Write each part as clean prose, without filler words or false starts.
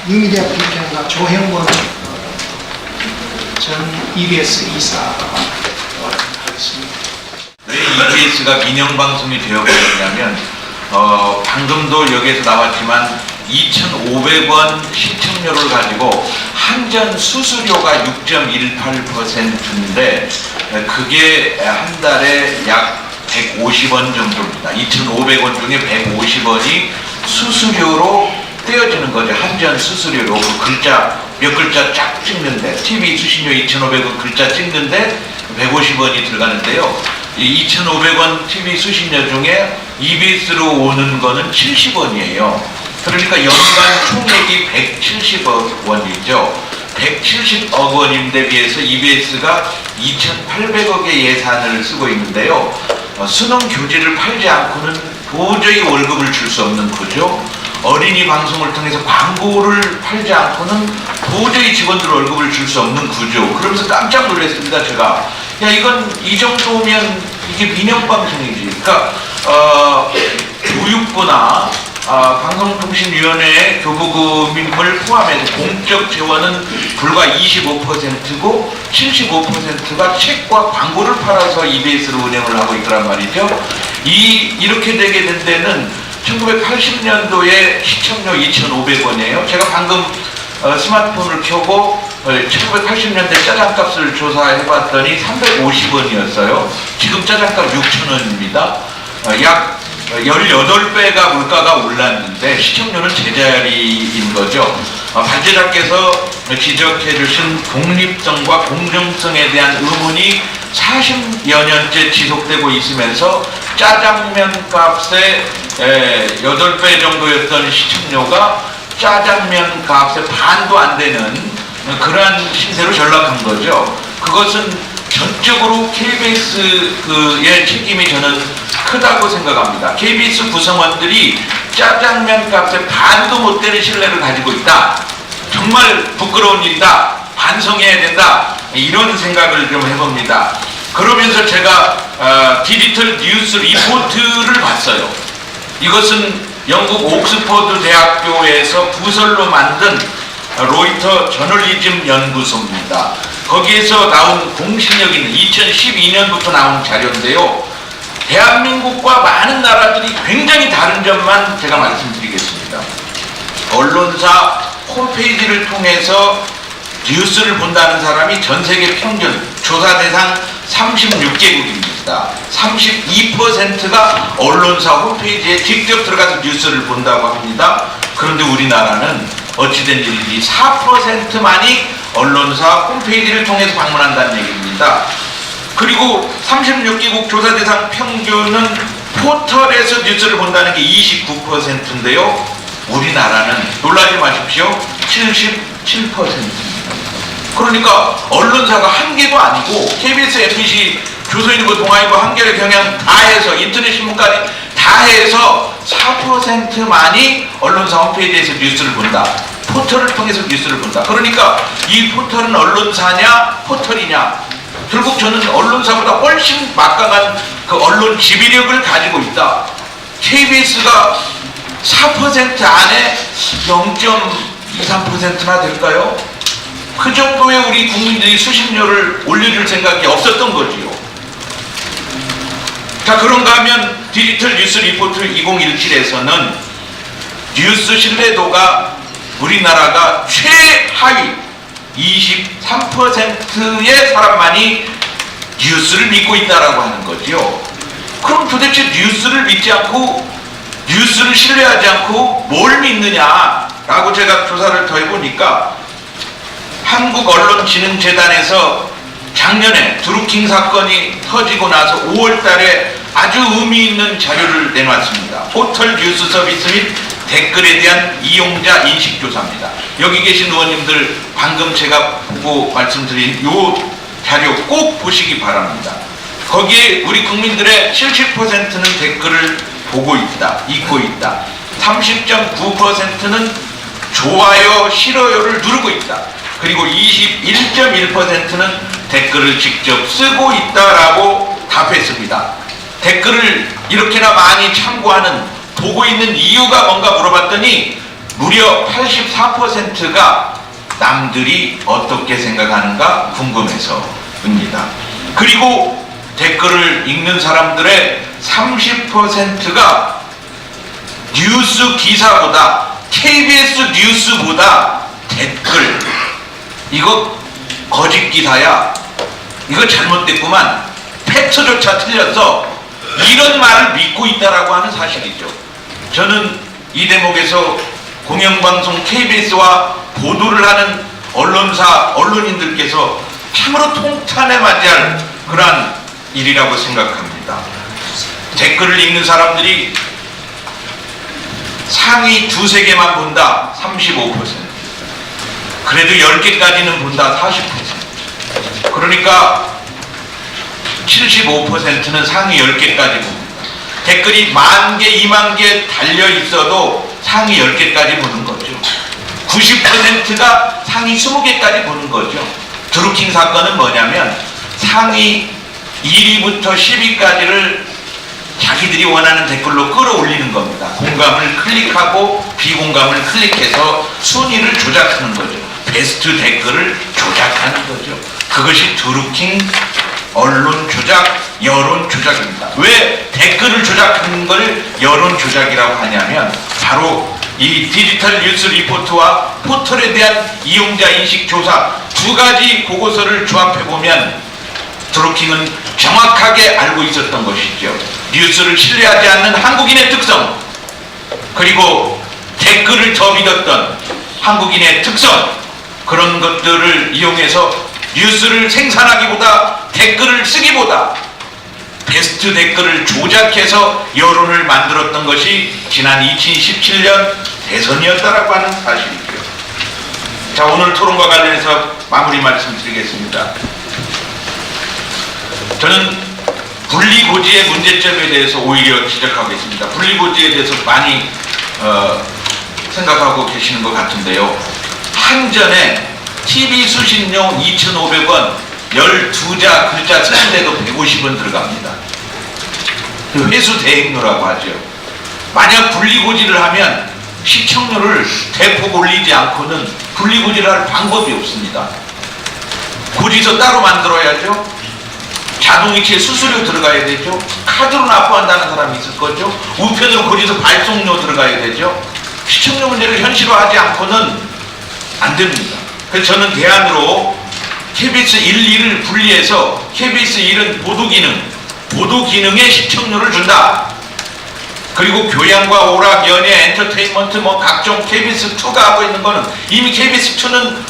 뉴미디어 필평가 조형권 전 EBS 이사가 하겠습니다. 왜 EBS가 민영방송이 되어버렸냐면 방금도 여기에서 나왔지만 2,500원 시청료를 가지고 한전 수수료가 6.18%인데 그게 한 달에 약 150원 정도입니다. 2,500원 중에 150원이 수수료로 떼어지는 거죠. 한전 수수료로 그 글자 몇 글자 쫙 찍는데 TV 수신료 2,500원 글자 찍는데 150원이 들어가는데요. 이 2,500원 TV 수신료 중에 EBS로 오는 거는 70원이에요. 그러니까 연간 총액이 170억 원이죠. 170억 원인데 비해서 EBS가 2,800억의 예산을 쓰고 있는데요. 수능 교재를 팔지 않고는 도저히 월급을 줄 수 없는 구조, 어린이 방송을 통해서 광고를 팔지 않고는 도저히 직원들 월급을 줄 수 없는 구조. 그러면서 깜짝 놀랐습니다. 제가 야 이건 이 정도면 이게 민영방송이지. 그러니까 교육부나 방송통신위원회 교부금을 포함해서 공적 재원은 불과 25%고 75%가 책과 광고를 팔아서 EBS로 운영을 하고 있더란 말이죠. 이렇게 되게 된 데는 1980년도에 시청료 2,500원이에요. 제가 방금 스마트폰을 켜고 1980년대 짜장값을 조사해봤더니 350원이었어요. 지금 짜장값 6,000원입니다. 약 18배가 물가가 올랐는데 시청료는 제자리인 거죠. 발제자께서 지적해 주신 독립성과 공정성에 대한 의문이 40여 년째 지속되고 있으면서 짜장면 값의 8배 정도였던 시청료가 짜장면 값의 반도 안 되는 그러한 신세로 전락한 거죠. 그것은 전적으로 KBS의 책임이 저는 크다고 생각합니다. KBS 구성원들이 짜장면 값의 반도 못 되는 신뢰를 가지고 있다. 정말 부끄러운 일이다. 반성해야 된다. 이런 생각을 좀 해봅니다. 그러면서 제가 디지털 뉴스 리포트를 봤어요. 이것은 영국 옥스퍼드 대학교에서 부설로 만든 로이터 저널리즘 연구소입니다. 거기에서 나온 공신력 있는 2012년부터 나온 자료인데요. 대한민국과 많은 나라들이 굉장히 다른 점만 제가 말씀드리겠습니다. 언론사 홈페이지를 통해서 뉴스를 본다는 사람이 전 세계 평균 조사 대상 36개국입니다. 32%가 언론사 홈페이지에 직접 들어가서 뉴스를 본다고 합니다. 그런데 우리나라는 어찌된 일인지 4%만이 언론사 홈페이지를 통해서 방문한다는 얘기입니다. 그리고 36개국 조사 대상 평균은 포털에서 뉴스를 본다는 게 29%인데요. 우리나라는 놀라지 마십시오. 77%입니다. 그러니까 언론사가 한 개도 아니고 KBS, MBC, 조선일보, 동아일보, 한겨레, 경향 다 해서 인터넷 신문까지 다 해서 4%만이 언론사 홈페이지에서 뉴스를 본다. 포털을 통해서 뉴스를 본다. 그러니까 이 포털은 언론사냐 포털이냐. 결국 저는 언론사보다 훨씬 막강한 그 언론 지휘력을 가지고 있다. KBS가 4% 안에 0.23%나 될까요? 그 정도의 우리 국민들이 수신료를 올려줄 생각이 없었던 거지요. 자, 그런가 하면 디지털 뉴스 리포트 2017에서는 뉴스 신뢰도가 우리나라가 최하위 23%의 사람만이 뉴스를 믿고 있다라고 하는 거죠. 그럼 도대체 뉴스를 믿지 않고 뉴스를 신뢰하지 않고 뭘 믿느냐라고 제가 조사를 더 해보니까 한국언론진흥재단에서 작년에 드루킹 사건이 터지고 나서 5월 달에 아주 의미 있는 자료를 내놨습니다. 포털 뉴스 서비스 및 댓글에 대한 이용자 인식조사입니다. 여기 계신 의원님들 방금 제가 보고 말씀드린 이 자료 꼭 보시기 바랍니다. 거기에 우리 국민들의 77%는 댓글을 보고 있다, 읽고 있다. 30.9%는 좋아요, 싫어요를 누르고 있다. 그리고 21.1%는 댓글을 직접 쓰고 있다라고 답했습니다. 댓글을 이렇게나 많이 참고하는 보고 있는 이유가 뭔가 물어봤더니 무려 84%가 남들이 어떻게 생각하는가 궁금해서입니다. 그리고 댓글을 읽는 사람들의 30%가 뉴스 기사보다 KBS 뉴스보다 댓글 이거 거짓 기사야, 이거 잘못됐구만, 팩트조차 틀렸어, 이런 말을 믿고 있다라고 하는 사실이죠. 저는 이 대목에서 공영방송 KBS와 보도를 하는 언론인들께서 참으로 통탄에 맞이할 그러한 일이라고 생각합니다. 댓글을 읽는 사람들이 상위 두세 개만 본다 35%, 그래도 10개까지는 본다 40%, 그러니까 75%는 상위 10개까지 봅니다. 댓글이 10,000개, 20,000개 달려 있어도 상위 10개까지 보는 거죠. 90%가 상위 20개까지 보는 거죠. 드루킹 사건은 뭐냐면 상위 1위부터 10위까지를 자기들이 원하는 댓글로 끌어올리는 겁니다. 공감을 클릭하고 비공감을 클릭해서 순위를 조작하는 거죠. 베스트 댓글을 조작하는 거죠. 그것이 드루킹 언론 조작, 여론 조작입니다. 왜 댓글을 조작하는 걸 여론 조작이라고 하냐면 바로 이 디지털 뉴스 리포트와 포털에 대한 이용자 인식 조사 두 가지 보고서를 조합해 보면 드루킹은 정확하게 알고 있었던 것이죠. 뉴스를 신뢰하지 않는 한국인의 특성, 그리고 댓글을 더 믿었던 한국인의 특성, 그런 것들을 이용해서 뉴스를 생산하기보다 댓글을 쓰기보다 베스트 댓글을 조작해서 여론을 만들었던 것이 지난 2017년 대선이었다라고 하는 사실이죠. 자, 오늘 토론과 관련해서 마무리 말씀드리겠습니다. 저는 분리고지의 문제점에 대해서 오히려 지적하겠습니다. 분리고지에 대해서 많이 생각하고 계시는 것 같은데요. 한전에 TV 수신료 2,500원 12자 글자 쓰는데도 150원 들어갑니다. 회수 대행료라고 하죠. 만약 분리고지를 하면 시청료를 대폭 올리지 않고는 분리고지를 할 방법이 없습니다. 고지서 따로 만들어야죠. 자동이체 수수료 들어가야 되죠. 카드로 납부한다는 사람이 있을 거죠. 우편으로 고지서 발송료 들어가야 되죠. 시청료 문제를 현실화하지 않고는 안 됩니다. 그래서 저는 대안으로 KBS 1, 2를 분리해서 KBS 1은 보도 기능에 시청료를 준다. 그리고 교양과 오락, 연예, 엔터테인먼트 각종 KBS2가 하고 있는 거는 이미 KBS2는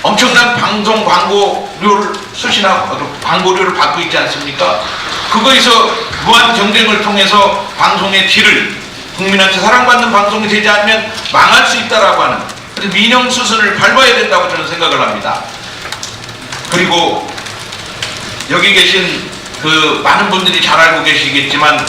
엄청난 방송 광고료를 수신하고 광고료를 받고 있지 않습니까? 그거에서 무한 경쟁을 통해서 방송의 질을 국민한테 사랑받는 방송이 되지 않으면 망할 수 있다라고 하는 민영 수순을 밟아야 된다고 저는 생각을 합니다. 그리고 여기 계신 많은 분들이 잘 알고 계시겠지만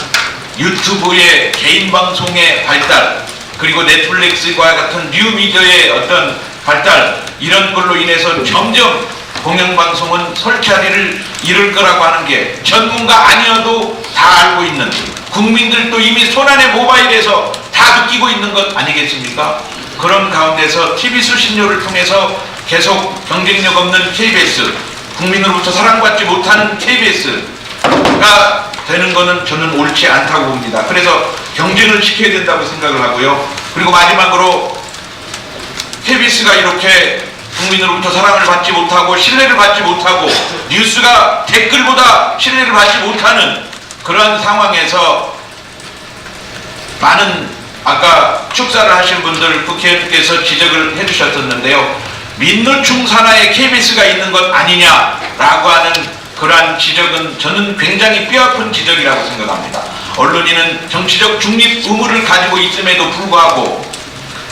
유튜브의 개인 방송의 발달, 그리고 넷플릭스와 같은 뉴미디어의 어떤 발달, 이런 걸로 인해서 점점 공영방송은 설자리를 잃을 거라고 하는 게 전문가 아니어도 다 알고 있는, 국민들도 이미 손안의 모바일에서 다 느끼고 있는 것 아니겠습니까? 그런 가운데서 TV 수신료를 통해서 계속 경쟁력 없는 KBS, 국민으로부터 사랑받지 못하는 KBS가 되는 것은 저는 옳지 않다고 봅니다. 그래서 경쟁을 시켜야 된다고 생각을 하고요. 그리고 마지막으로 KBS가 이렇게 국민으로부터 사랑을 받지 못하고 신뢰를 받지 못하고 뉴스가 댓글보다 신뢰를 받지 못하는 그런 상황에서 많은 아까 축사를 하신 분들 국회의원께서 지적을 해주셨었는데요. 민노총 산하에 KBS가 있는 것 아니냐라고 하는 그러한 지적은 저는 굉장히 뼈아픈 지적이라고 생각합니다. 언론인은 정치적 중립 의무를 가지고 있음에도 불구하고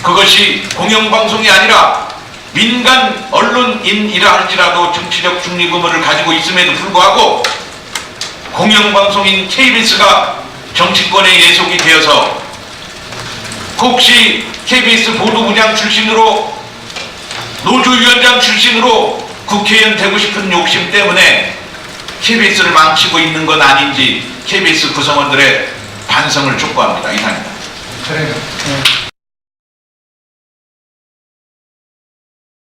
그것이 공영방송이 아니라 민간 언론인이라 할지라도 정치적 중립 의무를 가지고 있음에도 불구하고 공영방송인 KBS가 정치권에 예속이 되어서 혹시 KBS 보도부장 출신으로 노조위원장 출신으로 국회의원 되고 싶은 욕심 때문에 KBS를 망치고 있는 건 아닌지 KBS 구성원들의 반성을 촉구합니다. 이상입니다. 그래요.